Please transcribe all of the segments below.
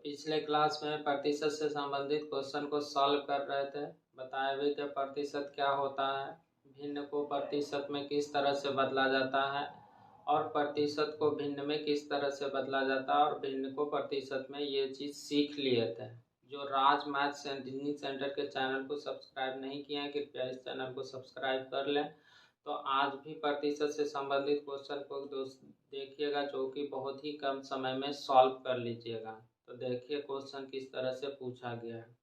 पिछले क्लास में प्रतिशत से संबंधित क्वेश्चन को सॉल्व कर रहे थे। बताए हुए कि प्रतिशत क्या होता है, भिन्न को प्रतिशत में किस तरह से बदला जाता है और प्रतिशत को भिन्न में किस तरह से बदला जाता है और भिन्न को प्रतिशत में, ये चीज़ सीख लिए थे। जो राज मैथ्स एंड रीजनिंग सेंटर के चैनल को सब्सक्राइब नहीं किया है, कृपया इस चैनल को सब्सक्राइब कर लें। तो आज भी प्रतिशत से संबंधित क्वेश्चन को देखिएगा, जो कि बहुत ही कम समय में सॉल्व कर लीजिएगा। तो देखिए क्वेश्चन किस तरह से पूछा गया है।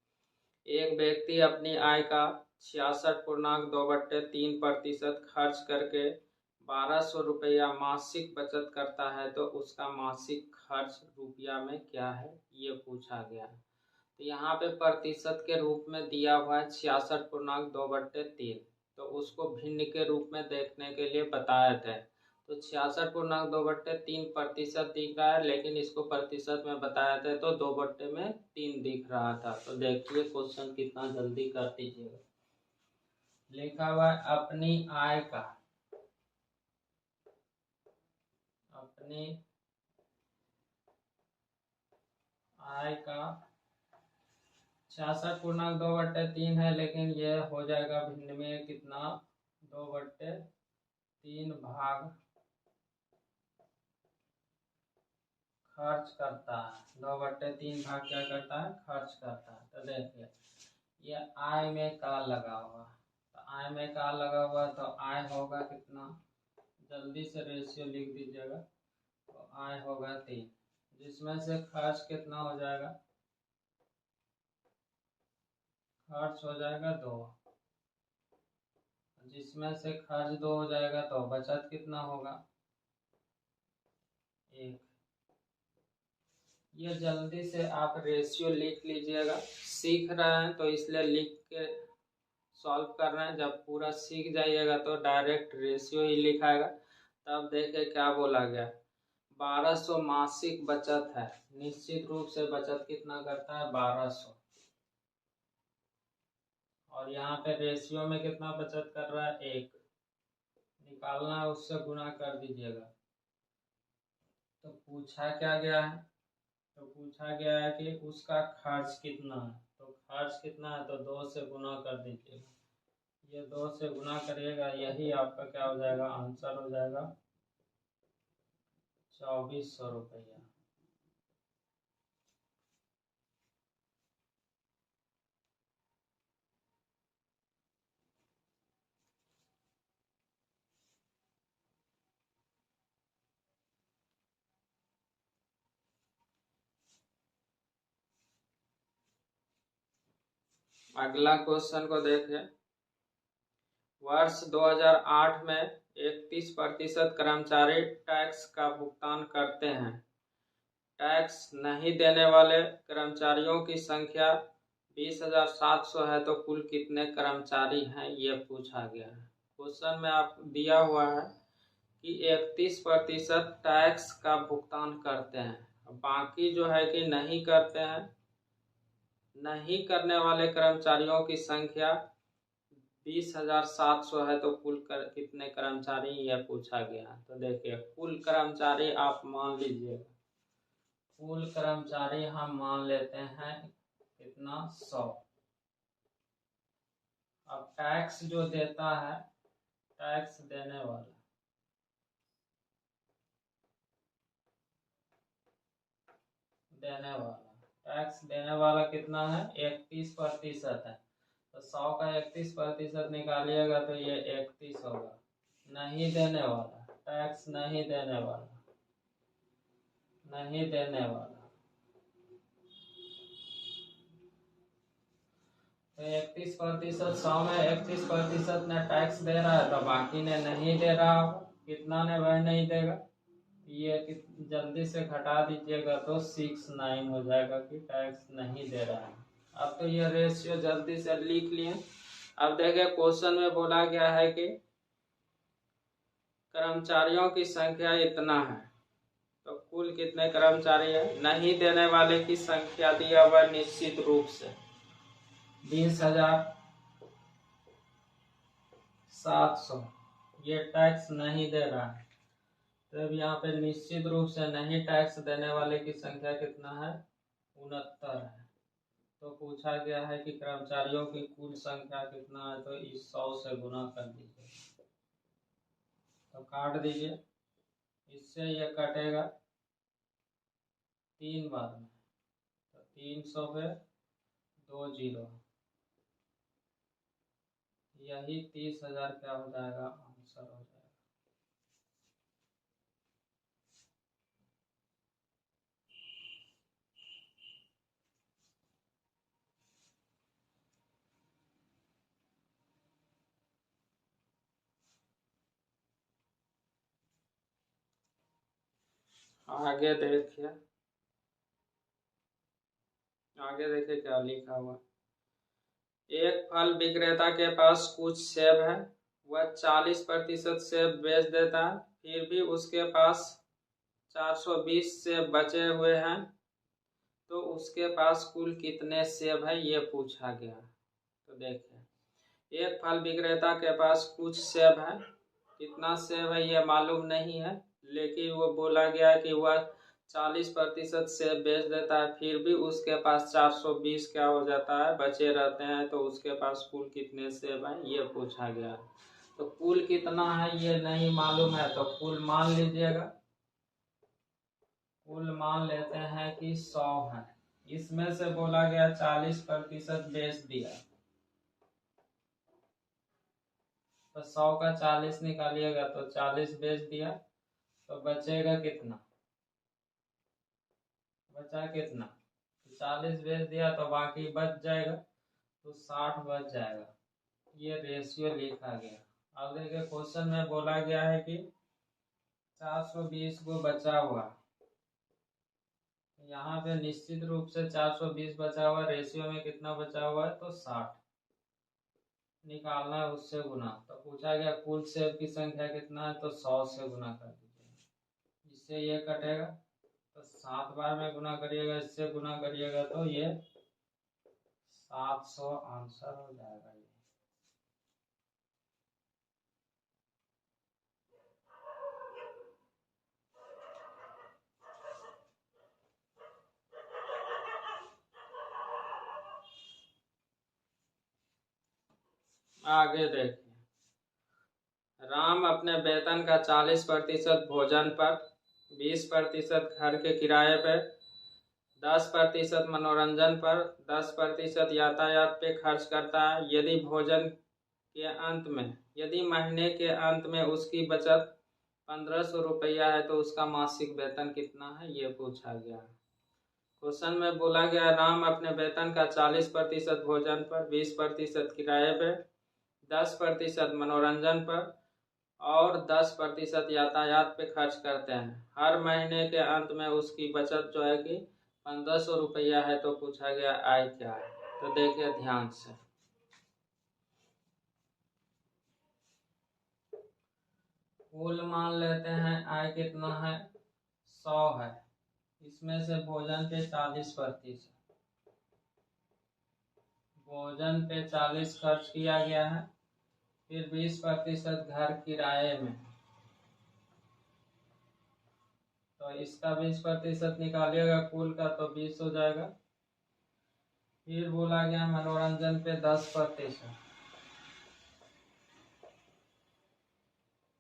एक व्यक्ति अपनी आय का 66.2/3% खर्च करके 1200 रुपया मासिक बचत करता है, तो उसका मासिक खर्च रुपया में क्या है, ये पूछा गया है। तो यहाँ पे प्रतिशत के रूप में दिया हुआ है 66.2/3, तो उसको भिन्न के रूप में देखने के लिए बताए थे। तो 66.2/3% दिख रहा है, लेकिन इसको प्रतिशत में बताया था तो 2/3 दिख रहा था। तो देखिए क्वेश्चन कितना जल्दी कर दीजिएगा। लिखा हुआ है अपनी आय का 66.2/3 है, लेकिन ये हो जाएगा भिन्न में कितना, 2/3 भाग खर्च करता है। 2/3 भाग क्या करता है, खर्च करता है। तो देखिए ये आय में का लगा हुआ है, तो आय में का लगा हुआ है, तो आय होगा कितना, जल्दी से रेशियो लिख दीजिएगा। तो आय होगा 3, जिसमें से खर्च कितना हो जाएगा, खर्च हो जाएगा 2, जिसमें से खर्च 2 हो जाएगा तो बचत कितना होगा, 1। ये जल्दी से आप रेशियो लिख लीजिएगा। सीख रहे हैं तो इसलिए लिख के सॉल्व कर रहे हैं। जब पूरा सीख जाइएगा तो डायरेक्ट रेशियो ही लिखाएगा। तब देखिए क्या बोला गया, 1200 मासिक बचत है। निश्चित रूप से बचत कितना करता है, 1200। और यहाँ पे रेशियो में कितना बचत कर रहा है, 1 निकालना है, उससे गुणा कर दीजिएगा। तो पूछा क्या गया है, तो पूछा गया है कि उसका खर्च कितना है। तो खर्च कितना है, तो 2 से गुणा कर दीजिएगा। ये 2 से गुणा करिएगा, यही आपका क्या हो जाएगा, आंसर हो जाएगा 2400 रुपया। अगला क्वेश्चन को देखें। वर्ष 2008 में 31% कर्मचारी टैक्स का भुगतान करते हैं। टैक्स नहीं देने वाले कर्मचारियों की संख्या 20,700 है, तो कुल कितने कर्मचारी हैं, ये पूछा गया है। क्वेश्चन में आप दिया हुआ है कि 31% टैक्स का भुगतान करते हैं, बाकी जो है कि नहीं करते हैं। नहीं करने वाले कर्मचारियों की संख्या 20,700 है, तो कुल कितने कर्मचारी, यह पूछा गया। तो देखिए कुल कर्मचारी आप मान लीजिएगा, कुल कर्मचारी हम मान लेते हैं कितना, 100। अब टैक्स जो देता है, टैक्स देने वाला, टैक्स देने वाला कितना है, 31% है। तो 100 का 31% निकालिएगा तो ये 31 होगा। नहीं देने वाला, टैक्स नहीं देने वाला, तो 31%, 100 में 31% ने टैक्स दे रहा है, तो बाकी ने नहीं दे रहा होगा। कितना ने वह नहीं देगा, ये जल्दी से घटा दीजिएगा तो 69 हो जाएगा कि टैक्स नहीं दे रहा है। अब तो ये रेशियो जल्दी से लिख लिए। अब देखिए क्वेश्चन में बोला गया है कि कर्मचारियों की संख्या इतना है, तो कुल कितने कर्मचारी है। नहीं देने वाले की संख्या दिया हुआ निश्चित रूप से 20,700, ये टैक्स नहीं दे रहा है। तो अब यहाँ पे निश्चित रूप से नहीं टैक्स देने वाले की संख्या कितना है, 69 है। तो पूछा गया है कि कर्मचारियों की कुल संख्या कितना है, तो इस 100 से गुना कर दीजिए। तो काट दीजिए, इससे ये कटेगा 3 बार में, तो 300 पे 2 जीरो, यही 30,000 क्या हो जाएगा, आंसर हो जाएगा। आगे देखिए, आगे देखिए क्या लिखा हुआ। एक फल विक्रेता के पास कुछ सेब है, वह 40% सेब बेच देता है, फिर भी उसके पास 420 सेब बचे हुए हैं, तो उसके पास कुल कितने सेब है, ये पूछा गया। तो देखिए, एक फल विक्रेता के पास कुछ सेब है, कितना सेब है ये मालूम नहीं है, लेकिन वो बोला गया कि वह 40% सेब बेच देता है, फिर भी उसके पास 420 क्या हो जाता है, बचे रहते हैं, तो उसके पास कुल कितने सेब हैं ये पूछा गया। तो कुल कितना है ये नहीं मालूम है, तो कुल मान लीजिएगा, कुल मान लेते हैं कि 100 है। इसमें से बोला गया 40% बेच दिया, तो 100 का 40 निकालिएगा, तो 40 बेच दिया, तो बचेगा कितना, बचा कितना, 40 बेच दिया तो बाकी बच जाएगा, तो 60 बच जाएगा। ये रेशियो लिखा गया। अब देखिए क्वेश्चन में बोला गया है कि 420 को बचा हुआ, यहाँ पे निश्चित रूप से 420 बचा हुआ, रेशियो में कितना बचा हुआ है, तो 60 निकालना है, उससे गुना। तो पूछा गया कुल सेब की संख्या कितना है, तो 100 से गुना कर दीजिए, इससे ये कटेगा, तो 7 बार में गुना करिएगा, इससे गुना करिएगा, तो ये 700 आंसर हो जाएगा। ये आगे देखिए, राम अपने वेतन का 40% भोजन पर, 20% घर के किराए पर, 10% मनोरंजन पर, 10% यातायात पे खर्च करता है। यदि भोजन के अंत में, यदि महीने के अंत में उसकी बचत 1500 रुपया है, तो उसका मासिक वेतन कितना है ये पूछा गया। क्वेश्चन में बोला गया राम अपने वेतन का 40% भोजन पर, 20% किराए पर, 10% मनोरंजन पर और 10% यातायात पे खर्च करते हैं। हर महीने के अंत में उसकी बचत जो है कि 1500 रुपया है, तो पूछा गया आय क्या है। तो देखिए ध्यान से, कुल मान लेते हैं, आय कितना है, 100 है, इसमें से भोजन पे 40%, भोजन पे 40 खर्च किया गया है, फिर 20% घर किराए में, तो इसका 20% निकालिएगा कुल का, तो 20 हो जाएगा। फिर बोला गया मनोरंजन पे 10%,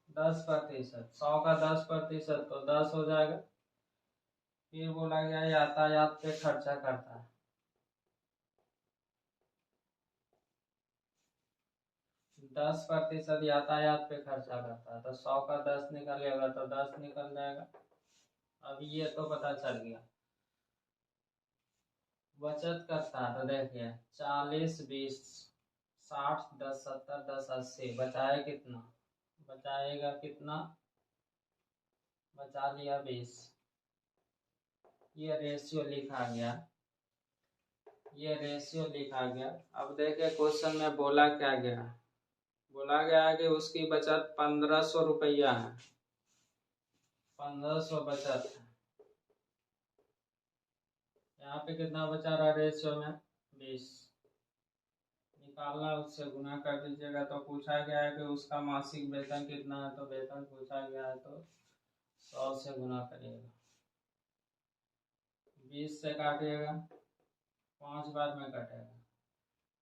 10%, 100 का 10%, तो 10 हो जाएगा। फिर बोला गया यातायात पे खर्चा करता है, 10% यातायात पे खर्चा करता है, तो 100 का 10 निकालिएगा, तो 10 निकल जाएगा। अब ये तो पता चल गया। बचत करता है, तो देखिए 40 20 60 10 70 10 80, बचाए कितना, बचाएगा कितना, बचा लिया 20। ये रेशियो लिखा गया, ये रेशियो लिखा गया। अब देखिए क्वेश्चन में बोला क्या गया, बोला गया कि उसकी बचत 1500 रुपया है, 1500 बचत है। यहाँ पे कितना बचा रहा रेशियो में, 20 निकालना, उससे गुना कर दीजिएगा। तो पूछा गया है कि उसका मासिक वेतन कितना है, तो वेतन पूछा गया है, तो 100 से गुना करिएगा। 20 से काटिएगा, 5 बाद में कटेगा,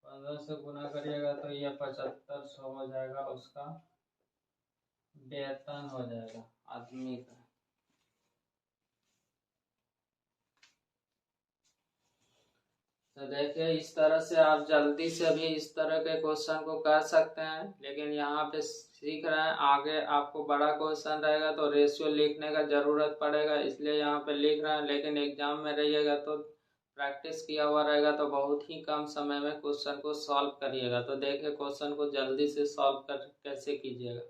15 से गुना करिएगा तो ये 7500 हो जाएगा, उसका वेतन हो जाएगा आदमी का। तो देखिए इस तरह से आप जल्दी से भी इस तरह के क्वेश्चन को कर सकते हैं, लेकिन यहाँ पे सीख रहे हैं, आगे आपको बड़ा क्वेश्चन रहेगा तो रेशियो लिखने का जरूरत पड़ेगा, इसलिए यहाँ पे लिख रहे हैं। लेकिन एग्जाम में रहिएगा तो प्रैक्टिस किया हुआ रहेगा तो बहुत ही कम समय में क्वेश्चन को सॉल्व करिएगा। तो देखिए क्वेश्चन को जल्दी से सॉल्व कर कैसे कीजिएगा।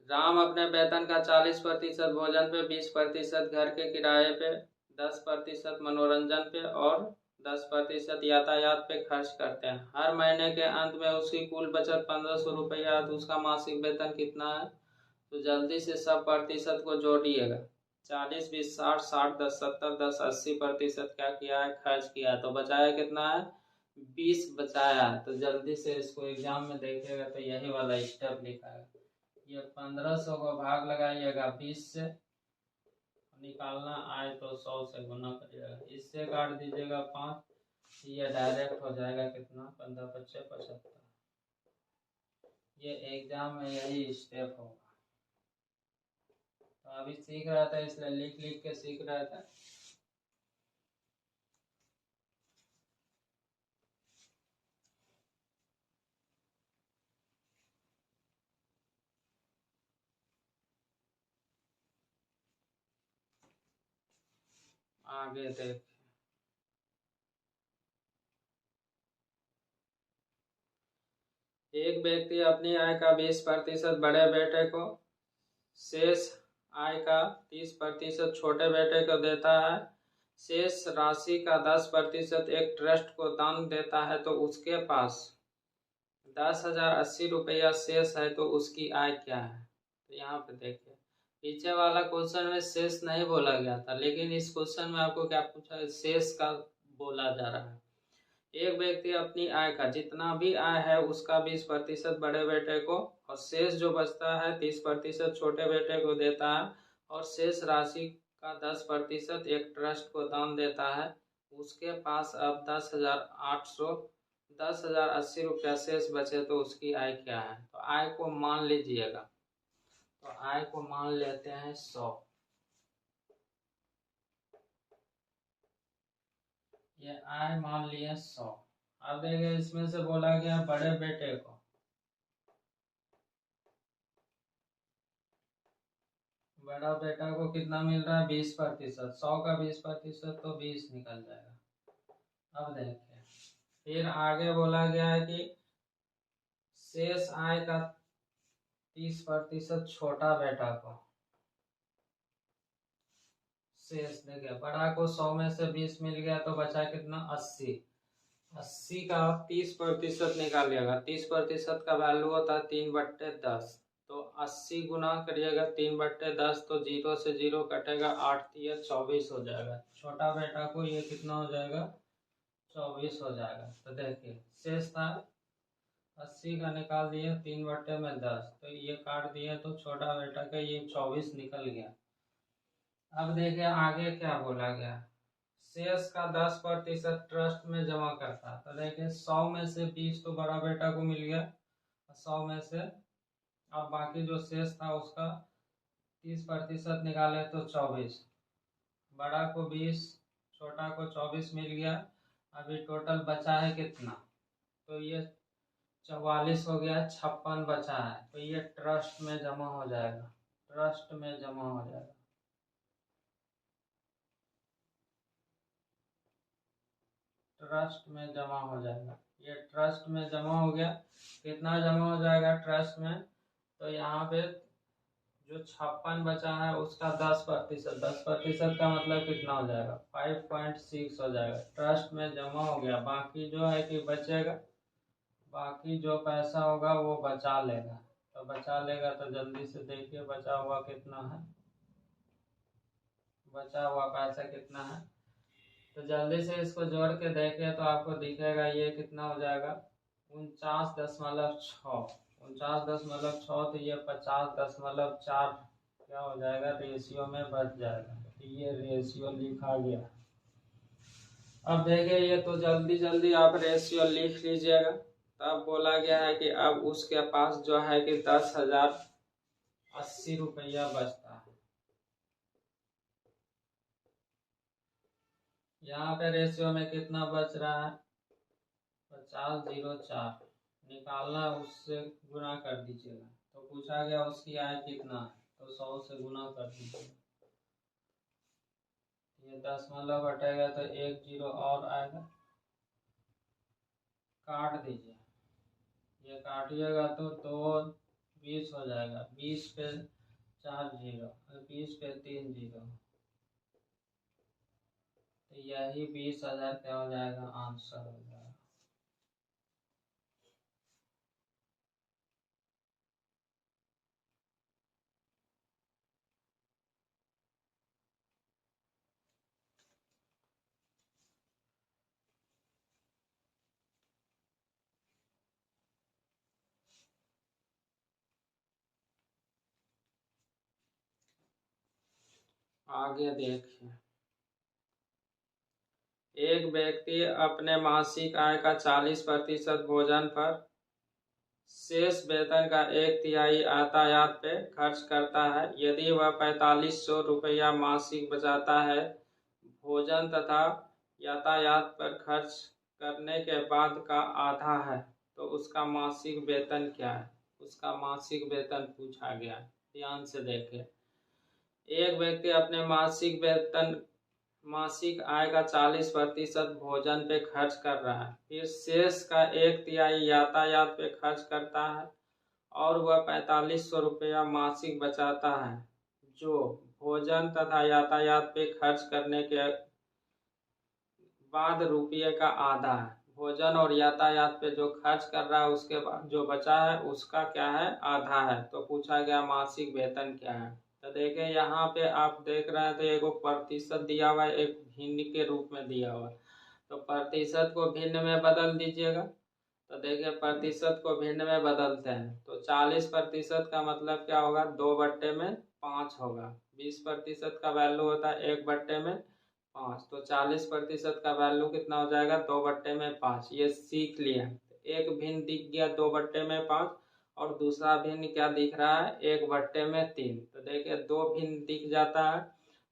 राम अपने वेतन का 40% भोजन पे, 20% घर के किराए पे, 10% मनोरंजन पे और 10% यातायात पे खर्च करते हैं। हर महीने के अंत में उसकी कुल बचत 1500 रुपया, तो उसका मासिक वेतन कितना है? तो जल्दी से सब प्रतिशत को जोड़िएगा। 40, 20, 60, 60, 10, 70, 10, 80% क्या किया है? खर्च किया है। तो बचाया कितना है? 20 बचाया है। तो जल्दी से इसको एग्जाम में देखिएगा तो यही वाला स्टेप लिखा है। ये 1500 को भाग लगाइएगा 20 से, निकालना आए तो 100 से गुना करिएगा, इससे काट दीजिएगा 5, ये डायरेक्ट हो जाएगा कितना? 15, 25, 75। ये एग्जाम में यही स्टेप होगा। तो अभी सीख रहा था इसलिए लिख लिख के सीख रहा था। आगे देख, एक व्यक्ति अपनी आय का 20% बड़े बेटे को, शेष आय का 30% छोटे बेटे को देता है, शेष राशि का 10% एक ट्रस्ट को दान देता है, तो उसके पास 10,080 रुपया शेष है, तो उसकी आय क्या है? तो यहाँ पे देखिए पीछे वाला क्वेश्चन में शेष नहीं बोला गया था, लेकिन इस क्वेश्चन में आपको क्या पूछा है? शेष का बोला जा रहा है। एक व्यक्ति अपनी आय का जितना भी आय है उसका 20% बड़े बेटे को, और शेष जो बचता है 30% छोटे बेटे को देता है, और शेष राशि का 10% एक ट्रस्ट को दान देता है। उसके पास अब 10,080 रुपया शेष बचे, तो उसकी आय क्या है? तो आय को मान लीजिएगा, तो आय को मान लेते हैं 100। ये आय मान लिए 100। अब देखिए इसमें से बोला गया बड़े बेटे को, बड़ा बेटा को कितना मिल रहा है? 20%। 100 का 20% तो 20 निकल जाएगा। अब देखिए फिर आगे बोला गया है कि शेष आय का 30% छोटा बेटा को, शेष देखिए बड़ा को 100 में से 20 मिल गया तो बचा कितना? 80। 80 का 30% निकालिएगा, 30% का वैल्यू होता है 3/10, तो 80 गुना करिएगा 3/10, तो 0 से 0 कटेगा, 8 तिया 24 हो जाएगा। छोटा बेटा को ये कितना हो जाएगा? 24 हो जाएगा। तो देखिए शेष था 80 का निकाल दिए 3/10, तो ये काट दिए तो छोटा बेटा का ये 24 निकल गया। अब देखिए आगे क्या बोला गया, शेष का 10% ट्रस्ट में जमा करता है। तो देखिए 100 में से 20 तो बड़ा बेटा को मिल गया, 100 में से अब बाकी जो शेष था उसका 30% निकाले तो 24, बड़ा को 20, छोटा को 24 मिल गया। अभी टोटल बचा है कितना? तो ये 44 हो गया, 56 बचा है, तो ये ट्रस्ट में जमा हो जाएगा, ट्रस्ट में जमा हो जाएगा। ट्रस्ट में जमा हो जाएगा, ये ट्रस्ट में जमा हो गया। कितना जमा हो जाएगा ट्रस्ट में? तो यहाँ पे जो 56 बचा है उसका 10%, 10% का मतलब कितना हो जाएगा? 5.6 हो जाएगा, ट्रस्ट में जमा हो गया। बाकी जो है कि बचेगा, बाकी जो पैसा होगा वो बचा लेगा। तो बचा लेगा तो जल्दी से देखिए बचा हुआ कितना है, बचा हुआ पैसा कितना है। तो जल्दी से इसको जोड़ के देखिए तो आपको दिखेगा ये कितना हो जाएगा? 49.6, 49.6, तो ये 50.4 क्या हो जाएगा? रेशियो में बच जाएगा। तो ये रेशियो लिखा गया। अब देखिए ये तो जल्दी जल्दी आप रेशियो लिख लीजिएगा। तब बोला गया है कि अब उसके पास जो है कि 10,080 रुपया बचता है। यहाँ पे रेशियो में कितना बच रहा है, 50,04 निकालना है, उससे गुना कर दीजिएगा। तो पूछा गया उसकी आय कितना है, तो 100 से गुना कर दीजिएगा। ये 10 हटेगा तो 1 0 और आएगा, काट दीजिए। ये काटिएगा तो 2 20 हो जाएगा, 20 पे 4 0, 20 पे 3 0, तो यही 20,000 क्या हो जाएगा, आंसर हो जाएगा। आगे देखिए, एक व्यक्ति अपने मासिक आय का 40% भोजन पर, शेष वेतन का 1/3 यातायात पे खर्च करता है। यदि वह 4500 रुपया मासिक बचाता है भोजन तथा यातायात पर खर्च करने के बाद का आधा है, तो उसका मासिक वेतन क्या है। उसका मासिक वेतन पूछा गया, ध्यान से देखें। एक व्यक्ति अपने मासिक आय का 40% भोजन पे खर्च कर रहा है, फिर शेष का 1/3 यातायात पे खर्च करता है और वह 4500 रुपया मासिक बचाता है, जो भोजन तथा यातायात पे खर्च करने के बाद रुपये का आधा है। भोजन और यातायात पे जो खर्च कर रहा है उसके बाद जो बचा है उसका क्या है, आधा है। तो पूछा गया मासिक वेतन क्या है। तो देखें यहाँ पे आप देख रहे हैं तो एक प्रतिशत दिया हुआ है, एक भिन्न के रूप में दिया हुआ है। तो प्रतिशत को भिन्न में बदल दीजिएगा। तो देखिए प्रतिशत को भिन्न में बदलते हैं तो 40% का मतलब क्या होगा, 2/5 होगा। 20% का वैल्यू होता है 1/5, तो 40% का वैल्यू कितना हो जाएगा, 2/5। ये सीख लिया। एक भिन्न दिख गया 2/5 और दूसरा भिन्न क्या दिख रहा है, 1/3। तो देखिए दो भिन्न दिख जाता है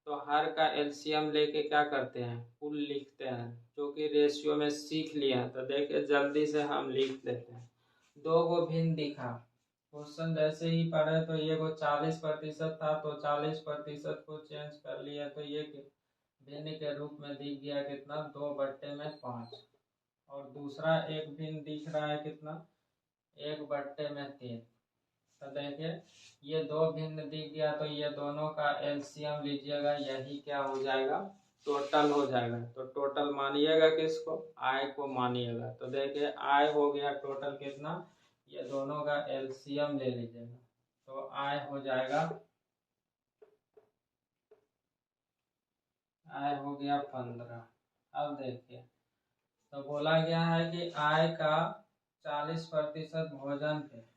तो हर का एलसीएम लेके क्या करते हैं, कुल लिखते हैं, जो कि रेशियो में सीख लिया है। तो देखिए जल्दी से हम लिख देते हैं। 2 को भिन्न दिखा, क्वेश्चन जैसे ही पढ़े तो ये को 40% था तो 40% को चेंज कर लिया तो ये भिन्न के रूप में दिख गया कितना, 2/5। और दूसरा एक भिन्न दिख रहा है कितना, 1/3। तो देखिए ये दो भिन्न दिख गया तो ये दोनों का एलसीएम लीजिएगा, यही क्या हो जाएगा, टोटल हो जाएगा। तो टोटल मानिएगा किसको, आय को मानिएगा। तो देखिए आय हो गया टोटल कितना, ये दोनों का एलसीएम ले लीजिएगा तो आय हो जाएगा, आय हो गया 15। अब देखिए तो बोला गया है कि आय का 40% भोजन पे,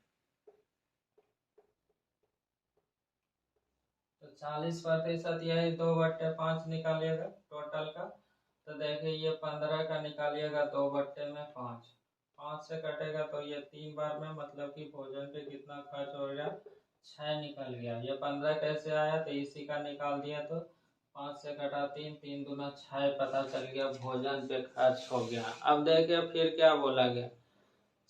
तो 40% यही 2/5 निकालिएगा टोटल का। तो देखिए ये 15 का निकालिएगा 2/5, 5 से कटेगा तो ये 3 बार में, मतलब कि भोजन पे कितना खर्च हो गया, 6 निकल गया। ये 15 कैसे आया, तो इसी का निकाल दिया तो 5 से कटा 3, 3 दूना 6 पता चल गया भोजन पे खर्च हो गया। अब देखिए फिर क्या बोला गया,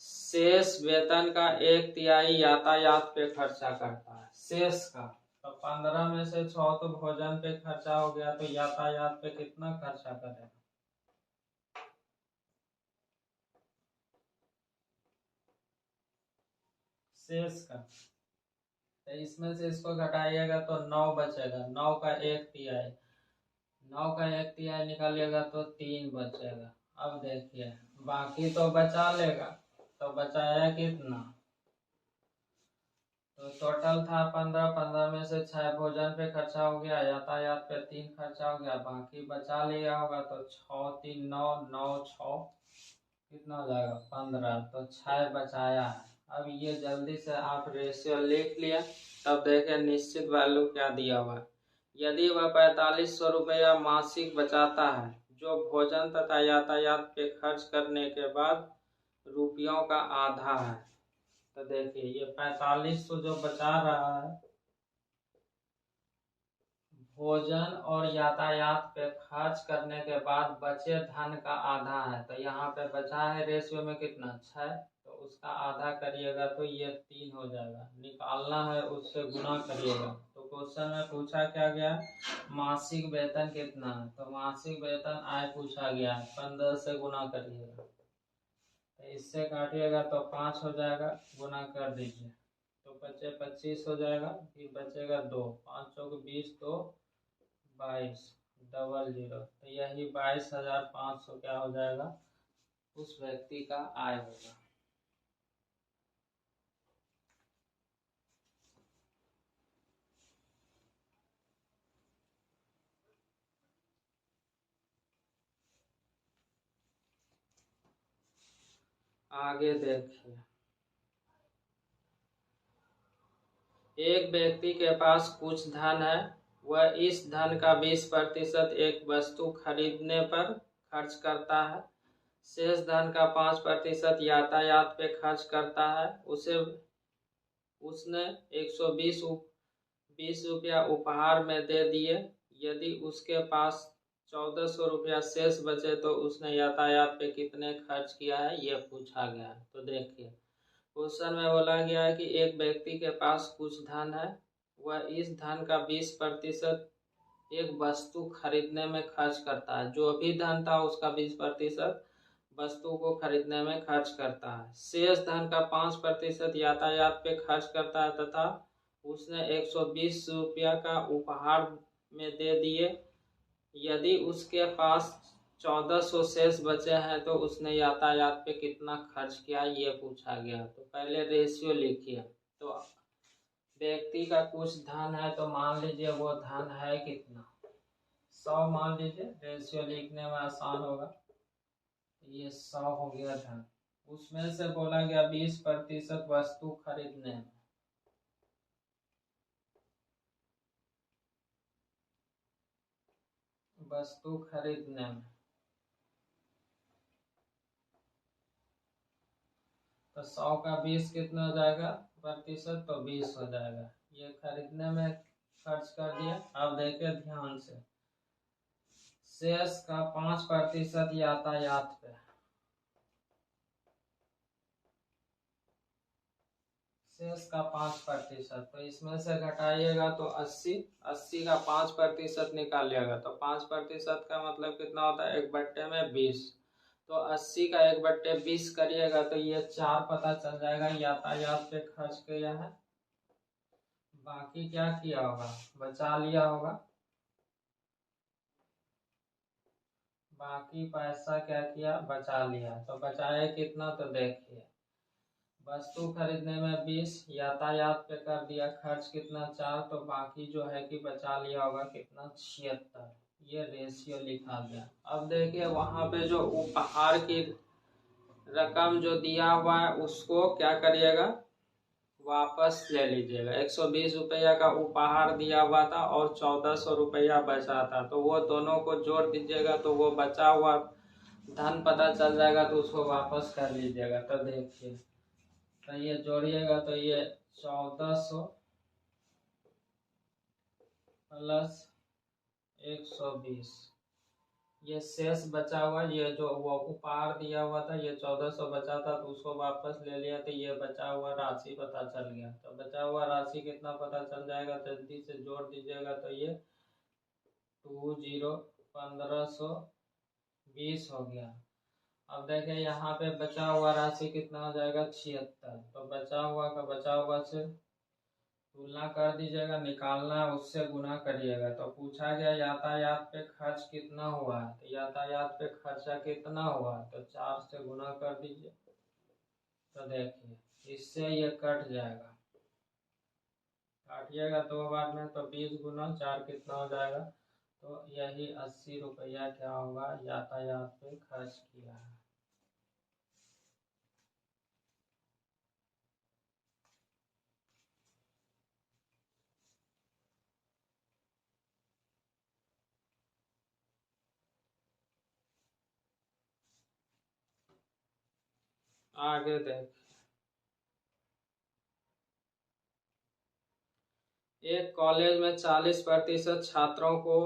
शेष वेतन का 1/3 यातायात पे खर्चा करता है, शेष का। तो 15 में से 6 तो भोजन पे खर्चा हो गया, तो यातायात पे कितना खर्चा करेगा, शेष का। तो इसमें से इसको घटाइएगा तो 9 बचेगा, 9 का 1/3, 9 का 1/3 निकालिएगा तो 3 बचेगा। अब देखिए बाकी तो बचा लेगा, तो बचाया कितना, तो टोटल था 15, 15 में से 6 भोजन पे खर्चा हो गया, यातायात पे 3 खर्चा हो गया, बाकी बचा लिया होगा। तो 6 3 9, 9 6 कितना हो जाएगा, 15, तो 6 बचाया है। अब ये जल्दी से आप रेशियो लिख लिया। तब देखें निश्चित वैल्यू क्या दिया हुआ है। यदि वह 4500 रुपया मासिक बचाता है, जो भोजन तथा यातायात पे खर्च करने के बाद रुपयों का आधा है। तो देखिए ये 4500 जो बचा रहा है भोजन और यातायात पे खर्च करने के बाद बचे धन का आधा है। तो यहाँ पे बचा है रेशियो में कितना 6, तो उसका आधा करिएगा तो ये 3 हो जाएगा। निकालना है उससे गुना करिएगा। तो क्वेश्चन में पूछा क्या गया, मासिक वेतन कितना है, तो मासिक वेतन आय पूछा गया है, 15 से गुना करिएगा। तो इससे काटिएगा तो 5 हो जाएगा, गुना कर दीजिए तो बचे 25 हो जाएगा, फिर बचेगा 2, 5 चौक 20, 2 22 डबल 0। तो यही 22,500 क्या हो जाएगा, उस व्यक्ति का आय होगा। आगे देखिए, एक व्यक्ति के पास कुछ धन है, वह इस धन का 20% एक वस्तु खरीदने पर खर्च करता है, शेष धन का 5% यातायात पे खर्च करता है। उसने 120 रुपया उपहार में दे दिए। यदि उसके पास 1400 रुपया शेष बचे तो उसने यातायात पे कितने खर्च किया है, ये पूछा गया है। तो देखिए क्वेश्चन में बोला गया है कि एक व्यक्ति के पास कुछ धन है, वह इस धन का 20% एक वस्तु खरीदने में खर्च करता है। जो भी धन था उसका 20% वस्तु को खरीदने में खर्च करता है। शेष धन का 5% यातायात पे खर्च करता है तथा उसने 120 रुपया का उपहार में दे दिए। यदि उसके पास 1400 शेष बचे हैं तो उसने यातायात पे कितना खर्च किया, ये पूछा गया। तो पहले रेशियो लिखिए। तो व्यक्ति का कुछ धन है तो मान लीजिए वो धन है कितना, 100 मान लीजिए, रेशियो लिखने में आसान होगा। ये 100 हो गया धन, उसमें से बोला गया 20% वस्तु खरीदने में। वस्तु खरीदने में तो 100 का 20 कितना हो जाएगा प्रतिशत, तो 20 हो जाएगा। ये खरीदने में खर्च कर दिया। अब देखिए ध्यान से, शेष का 5% यातायात पे, शेष का 5%, तो इसमें से घटाइएगा तो 80 का 5% निकालिएगा तो 5% का मतलब कितना होता है, 1/20। तो 80 का 1/20 करिएगा तो ये 4 पता चल जाएगा यातायात पे खर्च किया है। बाकी क्या किया होगा, बचा लिया होगा। बाकी पैसा क्या किया, बचा लिया। तो बचाए कितना, तो देखिए वस्तु खरीदने में 20, यातायात पे कर दिया खर्च कितना 4, तो बाकी जो है कि बचा लिया होगा कितना 76। ये रेशियो लिखा गया। अब देखिए वहां पे जो उपहार की रकम जो दिया हुआ है उसको क्या करिएगा, वापस ले लीजिएगा। 120 रुपया का उपहार दिया हुआ था और 1400 रुपया बचा था, तो वो दोनों को जोड़ दीजिएगा तो वो बचा हुआ धन पता चल जाएगा, तो उसको वापस कर लीजिएगा। तो देखिए तो ये जोड़िएगा तो ये 1400 प्लस 120, ये शेष बचा हुआ, ये जो वो उपहार दिया हुआ था ये 1400 बचा था तो उसको वापस ले लिया, तो ये बचा हुआ राशि पता चल गया। तो बचा हुआ राशि कितना पता चल जाएगा, जल्दी से जोड़ दीजिएगा तो ये 1520 हो गया। अब देखें यहाँ पे बचा हुआ राशि कितना हो जाएगा 76। तो बचा हुआ का बचा हुआ से तुलना कर दीजिएगा, निकालना है उससे गुना करिएगा। तो पूछा गया यातायात पे खर्च कितना हुआ है, तो यातायात पे खर्चा कितना हुआ है तो 4 से गुना कर दीजिए। तो देखिए इससे ये कट जाएगा, काटिएगा 2 बार में तो 20 गुना 4 कितना हो जाएगा, तो यही 80 रुपया क्या होगा यातायात पे खर्च किया है। आगे देख, एक कॉलेज में 40% छात्रों को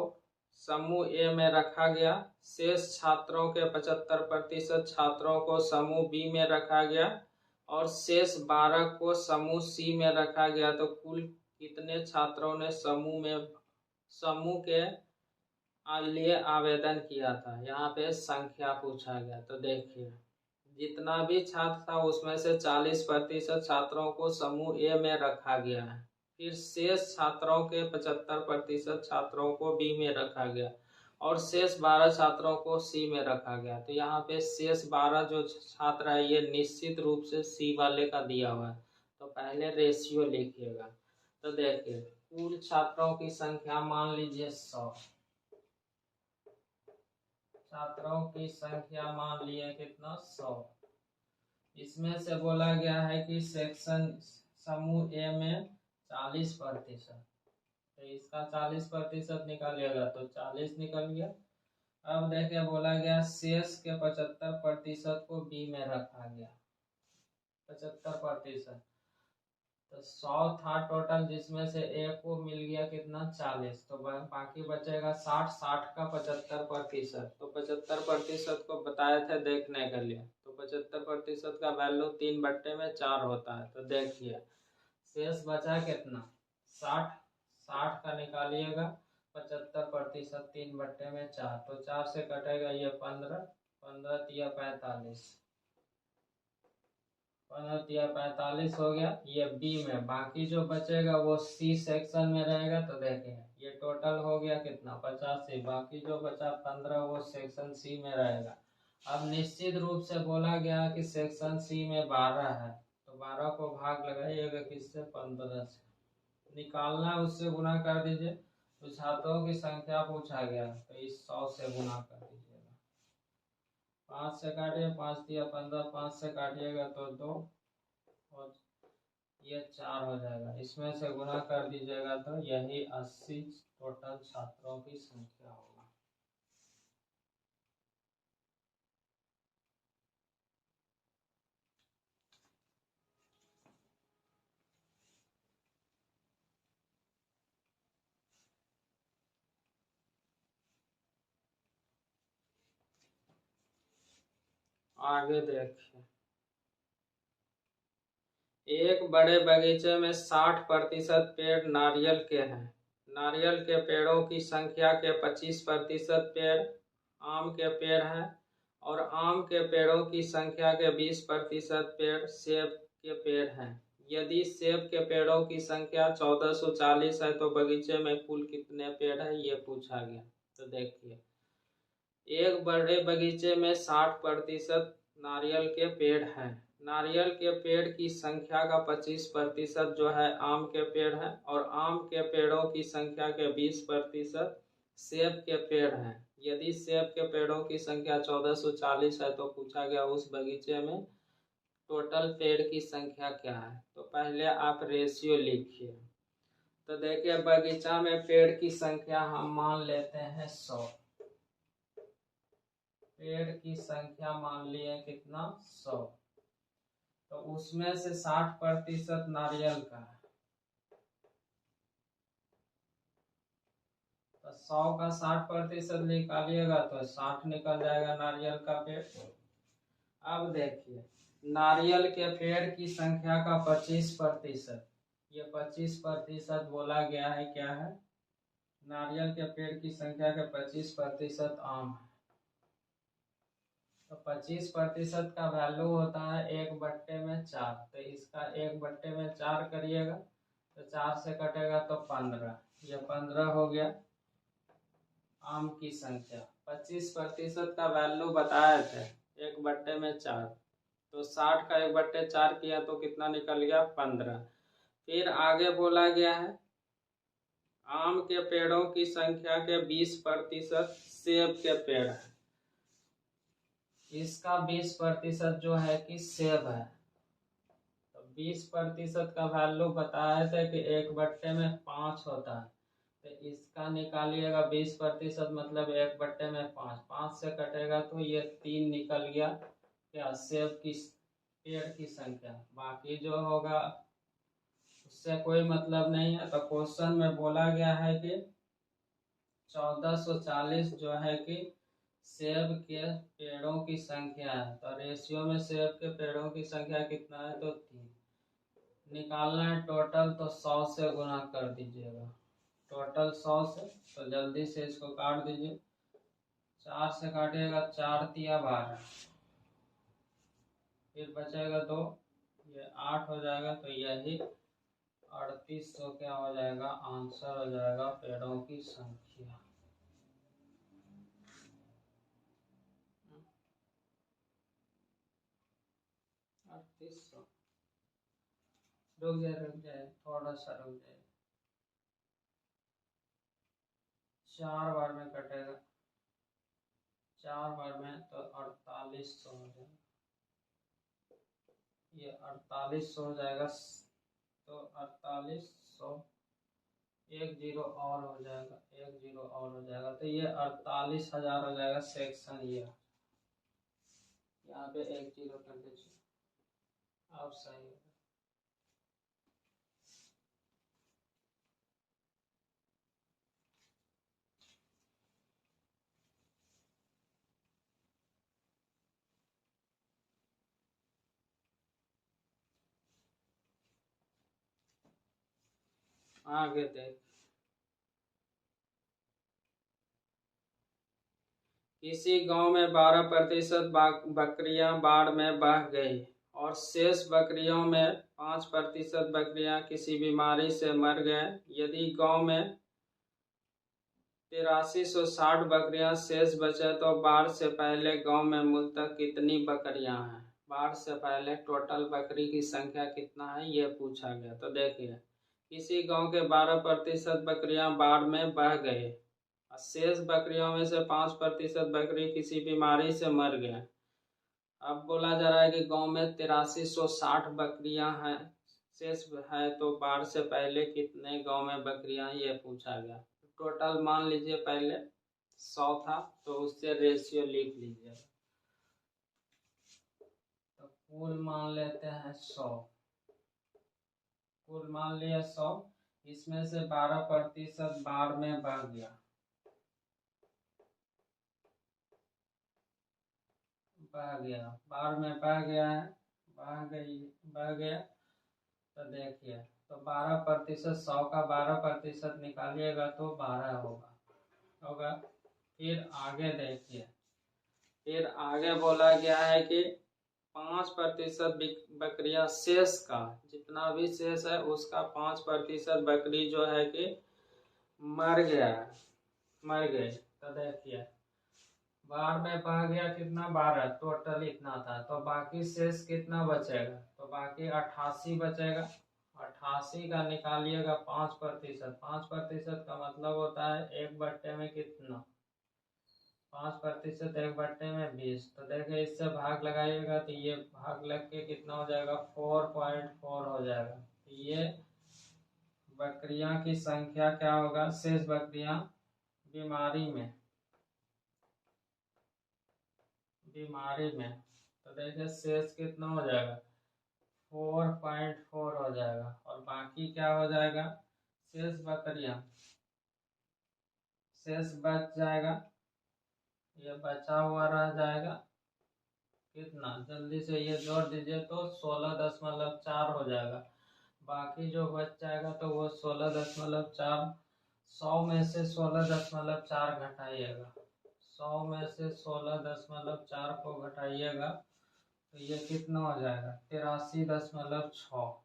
समूह ए में रखा गया, शेष छात्रों के 75% छात्रों को समूह बी में रखा गया और शेष 12 को समूह सी में रखा गया। तो कुल कितने छात्रों ने समूह के लिए आवेदन किया था? यहाँ पे संख्या पूछा गया। तो देखिए, जितना भी छात्र था उसमें से 40% छात्रों को समूह ए में रखा गया है, फिर शेष छात्रों के 75% छात्रों को बी में रखा गया और शेष 12 छात्रों को सी में रखा गया। तो यहाँ पे शेष 12 जो छात्र है ये निश्चित रूप से सी वाले का दिया हुआ है, तो पहले रेशियो लिखिएगा। तो देखिए, कुल छात्रों की संख्या मान लीजिए 100, छात्रों की संख्या मान लिए कितना 100। इसमें से बोला गया है कि सेक्शन समूह ए में 40%, तो इसका 40% निकालिएगा तो 40 निकल गया। अब देखिए, बोला गया शेष के 75% को बी में रखा गया, 75%, तो 100 था टोटल, जिसमें से ए को मिल गया कितना 40, तो बाकी बचेगा 60, 60 का 75%, तो 75% को बताए थे देखने के लिए। तो 75% का वैल्यू 3/4 होता है। तो देखिए शेष बचा कितना 60, 60 का निकालिएगा 75%, 3/4, तो 4 से कटेगा ये 15, 15 तिया 45, 15 तिया 45 हो गया, ये बी में। बाकी जो बचेगा वो सी सेक्शन में रहेगा। तो देखें ये टोटल हो गया कितना 85, बाकी जो बचा 15 वो सेक्शन सी में रहेगा। अब निश्चित रूप से बोला गया कि सेक्शन सी में 12 है, तो 12 को भाग लगाइएगा किससे 15 से, निकालना है उससे गुना कर दीजिए। तो छात्रों की संख्या पूछा गया तो इस 100 से गुना कर दीजिएगा, 5 से काटिए, 5 दिया 15, 5 से काटिएगा तो 2 और ये 4 हो जाएगा, इसमें से गुना कर दीजिएगा तो यही 80 टोटल छात्रों की संख्या होगा। आगे देखिए, एक बड़े बगीचे में 60% पेड़ नारियल के हैं। नारियल के पेड़ों की संख्या के 25% पेड़ आम के पेड़ हैं और आम के पेड़ों की संख्या के 20% पेड़ सेब के पेड़ हैं। यदि सेब के पेड़ों की संख्या 1440 है तो बगीचे में कुल कितने पेड़ है ये पूछा गया। तो देखिए, एक बड़े बगीचे में 60% नारियल के पेड़ हैं। नारियल के पेड़ की संख्या का 25% जो है आम के पेड़ हैं और आम के पेड़ों की संख्या के 20% सेब के पेड़ हैं। यदि सेब के पेड़ों की संख्या 1440 है तो पूछा गया उस बगीचे में टोटल पेड़ की संख्या क्या है। तो पहले आप रेशियो लिखिए। तो देखिए, बगीचा में पेड़ की संख्या हम मान लेते हैं 100, पेड़ की संख्या मान लिए कितना 100, तो उसमें से 60% नारियल का है, तो 100 का 60% निकालिएगा तो 60 निकल जाएगा नारियल का पेड़। अब देखिए, नारियल के पेड़ की संख्या का 25%, ये 25% बोला गया है क्या है, नारियल के पेड़ की संख्या के 25% आम है। तो 25% का वैल्यू होता है 1/4, तो इसका 1/4 करिएगा तो 4 से कटेगा तो 15, ये 15 हो गया आम की संख्या। 25% का वैल्यू बताए थे 1/4, तो 60 का 1/4 किया तो कितना निकल गया 15। फिर आगे बोला गया है आम के पेड़ों की संख्या के 20% सेब के पेड़ है, इसका 20% जो है कि सेब है। तो 20% का वैल्यू बताए थे कि 1/5 होता है, तो इसका निकालिएगा 20% मतलब 1/5, 5 से कटेगा तो ये 3 निकल गया क्या सेब की पेड़ की संख्या, बाकी जो होगा उससे कोई मतलब नहीं है। तो क्वेश्चन में बोला गया है कि 1440 जो है कि सेब के पेड़ों की संख्या है। तो रेशियो में सेब के पेड़ों की संख्या कितना है, तो 3 निकालना है टोटल। तो 100 से गुना कर दीजिएगा, टोटल 100 से। तो जल्दी से इसको काट दीजिए, 4 से काटिएगा, 4 तिया 12, फिर बचेगा 2, ये 8 हो जाएगा। तो यही 3800 क्या हो जाएगा, आंसर हो जाएगा पेड़ों की संख्या। 3800। रुक जाए थोड़ा सा रुक जाए, 4 बार में कटेगा, 4 बार में तो 4800 हो जाएगा, ये 4800 हो जाएगा। तो 4800, एक जीरो और हो जाएगा, एक जीरो और हो जाएगा। तो ये 48,000 हो जाएगा सेक्शन ये। यहाँ पे एक जीरो कर दीजिए, अब सही है। आगे देख, किसी गांव में 12% बकरियां बाढ़ में बह गई और शेष बकरियों में 5% बकरियां किसी बीमारी से मर गए। यदि गांव में 8360 बकरियां शेष बचे तो बाढ़ से पहले गांव में मूलतः कितनी बकरियां हैं। बाढ़ से पहले टोटल बकरी की संख्या कितना है ये पूछा गया। तो देखिए, किसी गांव के 12% बकरियां बाढ़ में बह गए, शेष बकरियों में से 5% बकरी किसी बीमारी से मर गए। अब बोला जा रहा है कि गांव में 8360 बकरियां हैं शेष है, तो बाढ़ से पहले कितने गांव में बकरियां, ये पूछा गया। टोटल मान लीजिए पहले 100 था, तो उससे रेशियो लिख लीजिए। तो कुल मान लेते हैं 100, कुल मान लिया 100, इसमें से 12% बाढ़ में बह गया, बाढ़ में बह गया है, बह गया। तो देखिए, तो 12%, 100 का 12% निकालिएगा तो 12 होगा। फिर आगे देखिए, फिर आगे बोला गया है कि 5% बकरियां शेष का, जितना भी शेष है उसका 5% बकरी जो है कि मर गए। तो देखिए, बाढ़ में बह गया कितना, 12, टोटल इतना था। तो बाकी शेष कितना बचेगा, तो बाकी 88 बचेगा। 88 का निकालिएगा 5%, 5% का मतलब होता है 1/, में कितना, 5%, 1/, में 20। तो देखिए, इससे भाग लगाइएगा तो ये भाग लग के कितना हो जाएगा, 4.4 हो जाएगा। तो ये बकरियां की संख्या क्या होगा, शेष बकरियां बीमारी में। तो देखिए शेष कितना हो जाएगा, 4.4 हो जाएगा। और बाकी क्या हो जाएगा, शेष बकरियां, शेष बच जाएगा, ये बचा हुआ रह जाएगा कितना, जल्दी से ये जोड़ दीजिए तो 16.4 हो जाएगा। बाकी जो बच जाएगा तो वो 16.4, 100 में से 16.4 घटाइएगा, 100 में से 16.4 को घटाइएगा तो ये कितना हो जाएगा, 83.6,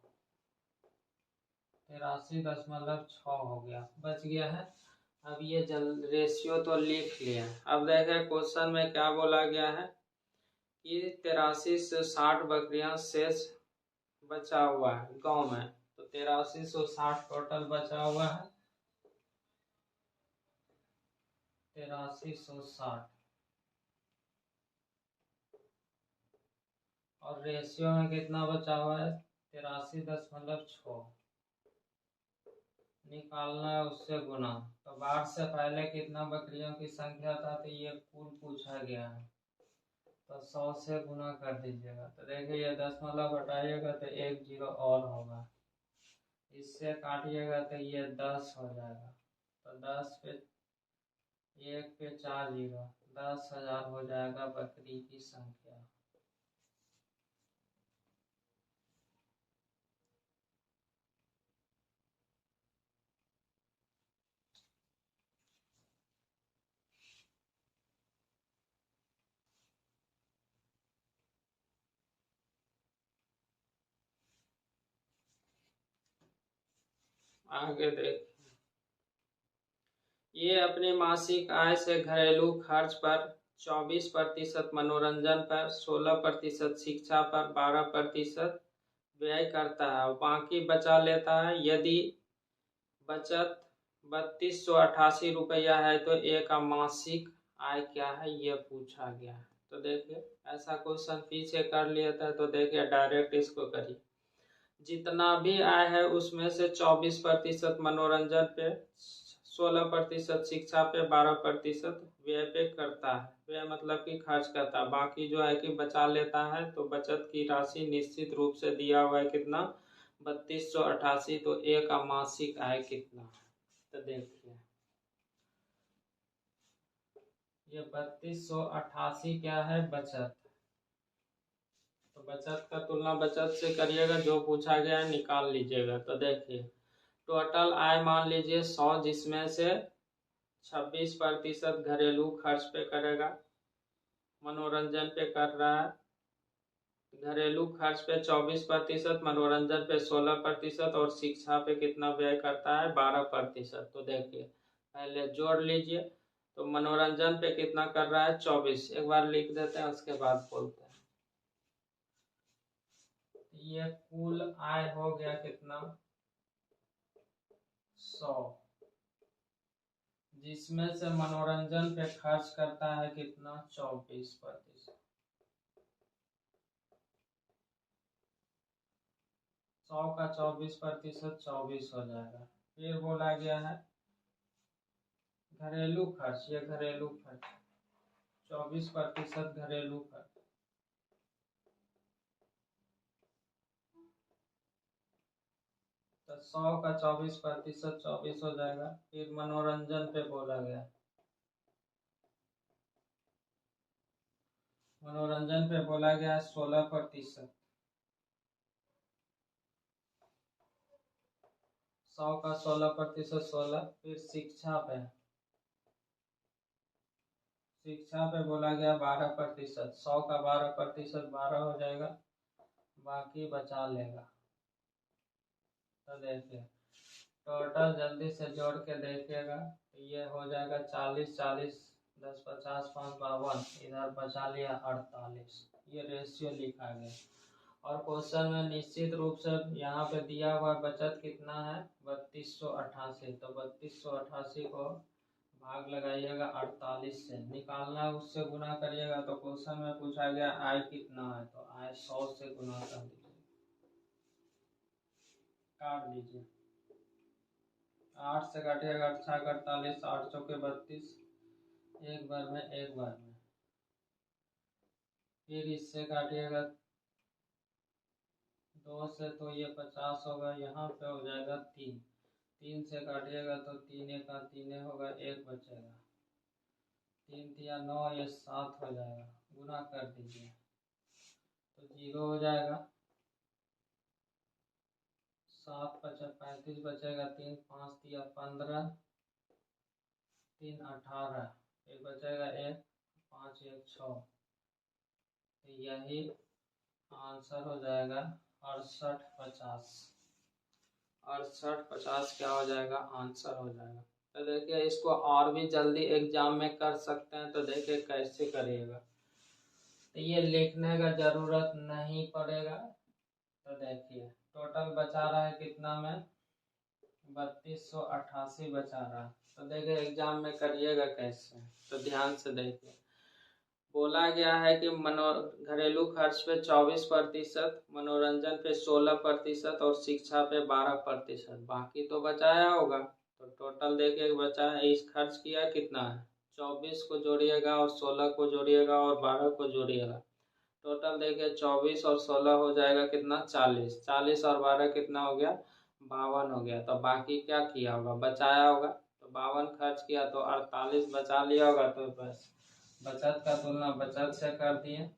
83.6 हो गया, बच गया है। अब ये रेशियो तो लिख लिया। अब देखें क्वेश्चन में क्या बोला गया है कि 83 से 60 बकरियां शेष बचा हुआ है गांव में। तो 8360 टोटल बचा हुआ है, 8360। और रेशियो में कितना बचा हुआ है, 83.6 निकालना है, उससे गुना। तो बाढ़ से पहले कितना बकरियों की संख्या था, तो ये कुल पूछा गया है। तो 100 से गुना कर दीजिएगा। तो देखिए ये दशमलव हटाइएगा तो 1 जीरो और होगा, इससे काटिएगा तो ये 10 हो जाएगा। तो 10 पे 1 पे 4 जीरो, 10,000 हो जाएगा बकरी की संख्या। आगे देख, ये अपनी मासिक आय से घरेलू खर्च पर 24% मनोरंजन पर, 16% शिक्षा पर, 12% व्यय करता है और बाकी बचा लेता है। यदि बचत 3288 रुपया है तो एक मासिक आय क्या है ये पूछा गया है। तो देखिए ऐसा क्वेश्चन पीछे कर लिया था, तो देखिए डायरेक्ट इसको करिए। जितना भी आय है उसमें से 24% मनोरंजन पे, 16% शिक्षा पे, 12% व्यय पे करता है। व्यय मतलब कि खर्च करता है, बाकी जो है कि बचा लेता है। तो बचत की राशि निश्चित रूप से दिया हुआ है कितना, 3288। तो एक मासिक आय कितना है, तो देखिए ये 3288 क्या है, बचत। तो बचत का तुलना बचत से करिएगा, जो पूछा गया है निकाल लीजिएगा। तो देखिए टोटल आय मान लीजिए 100, जिसमें से 26% घरेलू खर्च पे करेगा, मनोरंजन पे कर रहा है। घरेलू खर्च पे 24%, मनोरंजन पे 16% और शिक्षा पे कितना व्यय करता है, 12%। तो देखिए पहले जोड़ लीजिए। तो मनोरंजन पे कितना कर रहा है, 24। एक बार लिख देते हैं उसके बाद बोलते हैं। ये कुल आय हो गया कितना, 100, जिसमें से मनोरंजन पे खर्च करता है कितना, 24%। 100 का 24%, 24 हो जाएगा। फिर बोला गया है घरेलू खर्च, ये घरेलू खर्च 24% घरेलू खर्च। तो 100 का 24%, 24 हो जाएगा। फिर मनोरंजन पे बोला गया, मनोरंजन पे बोला गया 16%। 100 का 16%, 16। फिर शिक्षा पे, शिक्षा पे बोला गया 12%। 100 का 12%, 12 हो जाएगा, बाकी बचा लेगा। तो देखिए टोटल जल्दी से जोड़ के देखिएगा, ये हो जाएगा 40, 40, 10, 50, 5, 52, इधर बचा लिया 48। ये रेशियो लिखा गया। और क्वेश्चन में निश्चित रूप से यहाँ पे दिया हुआ बचत कितना है, 3288। तो 3288 को भाग लगाइएगा 48 से, निकालना है उससे गुना करिएगा। तो क्वेश्चन में पूछा गया आय कितना है, तो आय 100 से गुना कर दीजिए, काट दीजिए। 8 से काटिएगा 8 छः 48, 8 चौके 32, एक बार में, एक बार में। फिर इससे काटिएगा 2 से, तो ये 50 होगा, यहाँ पे हो जाएगा 3। 3 से काटिएगा तो 3 एक 3 होगा, एक बचेगा। 3 तिया 9, ये 7 हो जाएगा, गुना कर दीजिए तो 0 हो जाएगा। 7 पचा 35 बचेगा, 3 5 तिया 15, 3 18, एक बचेगा 1, 5 1 6। तो यही आंसर हो जाएगा 6850। 6850 क्या हो जाएगा, आंसर हो जाएगा। तो देखिए इसको और भी जल्दी एग्जाम में कर सकते हैं। तो देखिए कैसे करिएगा, तो ये लिखने का जरूरत नहीं पड़ेगा। तो देखिए टोटल बचा रहा है कितना में, 3288 बचा रहा है। तो देखिए एग्जाम में करिएगा कैसे, तो ध्यान से देखिए। बोला गया है कि घरेलू खर्च पे 24%, मनोरंजन पे 16% और शिक्षा पे 12%। बाकी तो बचाया होगा। तो टोटल देखिए बचा है, इस खर्च किया कितना है 24 को जोड़िएगा और 16 को जोड़िएगा और 12 को जोड़िएगा। टोटल देखिए 24 और 16 हो जाएगा कितना 40, 40 और 12 कितना हो गया 52 हो गया। तो बाकी क्या किया होगा बचाया होगा, तो 52 खर्च किया तो 48 बचा लिया होगा। तो बस बचत का तुलना बचत से कर दिए,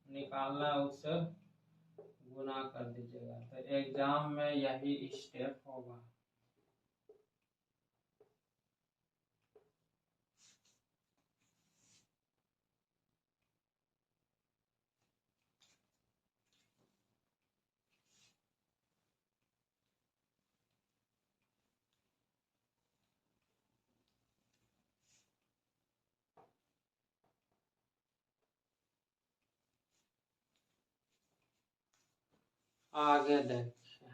निकालना उससे गुना कर दीजिएगा। तो एग्जाम में यही स्टेप होगा। आगे देखिए,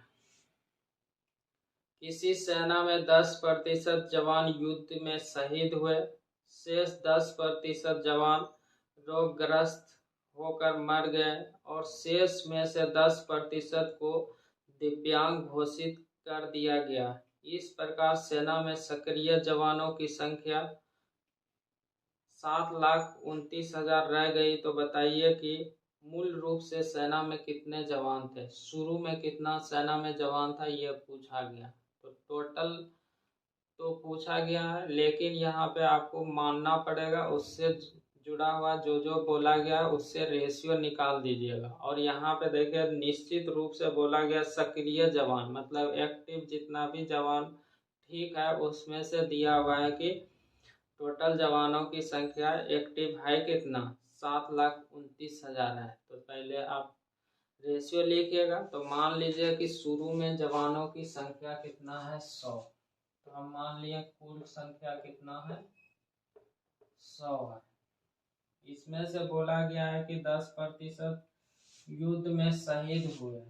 किसी सेना में 10% जवान युद्ध में शहीद हुए, शेष 10% जवान रोगग्रस्त होकर मर गए और शेष में से 10% को दिव्यांग घोषित कर दिया गया। इस प्रकार सेना में सक्रिय जवानों की संख्या 7,29,000 रह गई। तो बताइए कि मूल रूप से सेना में कितने जवान थे, शुरू में कितना सेना में जवान था यह पूछा गया। तो टोटल तो पूछा गया है, लेकिन यहाँ पे आपको मानना पड़ेगा उससे जुड़ा हुआ जो जो बोला गया उससे रेशियो निकाल दीजिएगा। और यहाँ पे देखिए निश्चित रूप से बोला गया सक्रिय जवान, मतलब एक्टिव जितना भी जवान ठीक है उसमें से दिया हुआ है कि टोटल जवानों की संख्या एक्टिव है कितना 7,29,000 है। तो पहले आप रेशियो लिखिएगा। तो मान लीजिए कि शुरू में जवानों की संख्या कितना है 100, तो हम मान लिए कुल संख्या कितना है 100 है। इसमें से बोला गया है कि 10% युद्ध में शहीद हुए,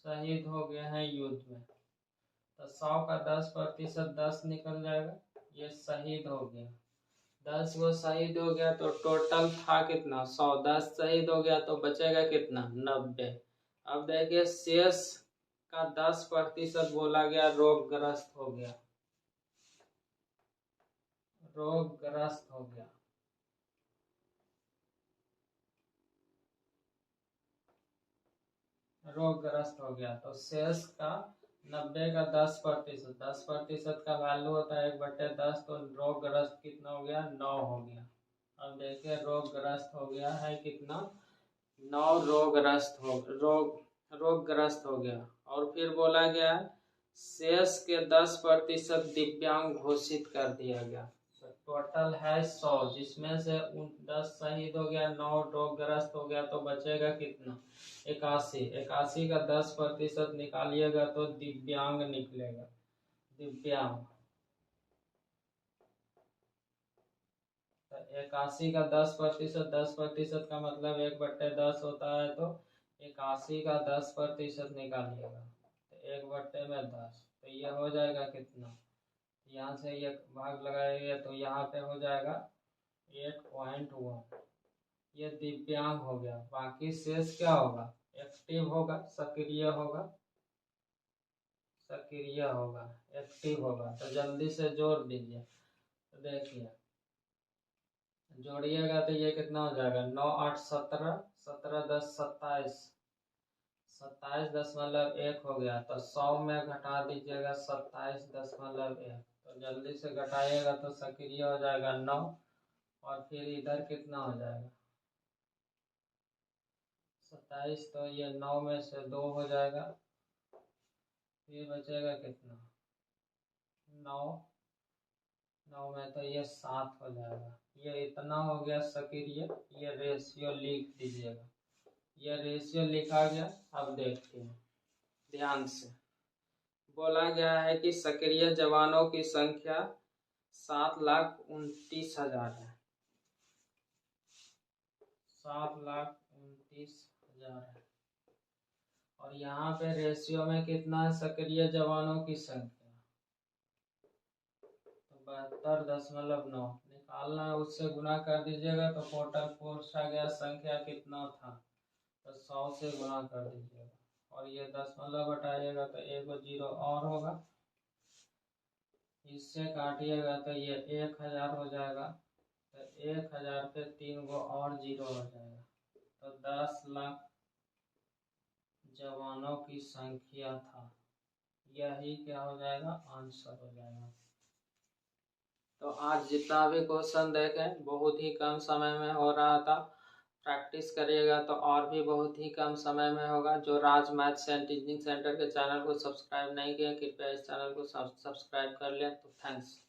शहीद हो गए हैं युद्ध में। तो 100 का 10% 10 निकल जाएगा, ये शहीद हो गया। 10 वो शहीद हो गया तो टोटल था कितना 100, 10 शहीद हो गया तो बचेगा कितना 90। अब देखिए शेष का 10% बोला गया रोगग्रस्त हो गया, रोगग्रस्त हो गया। रोगग्रस्त हो गया तो शेष का 90 का 10%, 10% का वैल्यू होता है 1/10। तो रोगग्रस्त कितना हो गया 9 हो गया। अब देखिए रोगग्रस्त हो गया है कितना 9 रोगग्रस्त हो गया। और फिर बोला गया शेष के 10% दिव्यांग घोषित कर दिया गया। टोटल है 100 जिसमें से 10 शहीद हो गया, 9 रोगग्रस्त हो गया, तो बचेगा कितना 81। 81 का 10% निकालिएगा तो दिव्यांग निकलेगा, दिव्यांग। 81 का 10%, 10% का मतलब 1/10 होता है। तो 81 का 10% निकालिएगा तो 1/10। तो यह हो जाएगा कितना, यहाँ से ये भाग लगाएंगे तो यहाँ पे हो जाएगा 8.1। ये दिव्यांग हो गया। बाकी शेष क्या होगा एक्टिव होगा, सक्रिय होगा, सक्रिय होगा, एक्टिव होगा। तो जल्दी से जोड़ दीजिए। तो देखिए जोड़िएगा तो ये कितना हो जाएगा 9 8 17, 17 10 27, 27.1 हो गया। तो 100 में घटा दीजिएगा 27.1। तो जल्दी से घटाइएगा तो सक्रिय हो जाएगा 9, और फिर इधर कितना हो जाएगा 27। तो ये 9 में से 2 हो जाएगा, फिर बचेगा कितना 9, 9 में तो ये 7 हो जाएगा। ये इतना हो गया सक्रिय। ये रेशियो लिख दीजिएगा, ये रेशियो लिखा गया। अब देखते हैं ध्यान से। बोला गया है कि सक्रिय जवानों की संख्या 7,29,000 है, 7,29,000 है। और यहाँ पे रेशियो में कितना है सक्रिय जवानों की संख्या, तो 72.9 निकालना है, उससे गुना कर दीजिएगा। तो टोटल पूछा गया संख्या कितना था, तो 100 से गुना कर दीजिएगा। और ये 10 हटाइएगा तो 1 0 और होगा, इससे काटिएगा तो ये 1000 हो जाएगा, तो 1000 पे 3 गो और 0 हो जाएगा, तो 10 लाख जवानों की संख्या था। यही क्या हो जाएगा, आंसर हो जाएगा। तो आज जितना भी क्वेश्चन देखें बहुत ही कम समय में हो रहा था। प्रैक्टिस करिएगा तो और भी बहुत ही कम समय में होगा। जो राज मैथ्स एंड टीचिंग सेंटर के चैनल को सब्सक्राइब नहीं किए, कृपया इस चैनल को सब्सक्राइब कर लें। तो थैंक्स।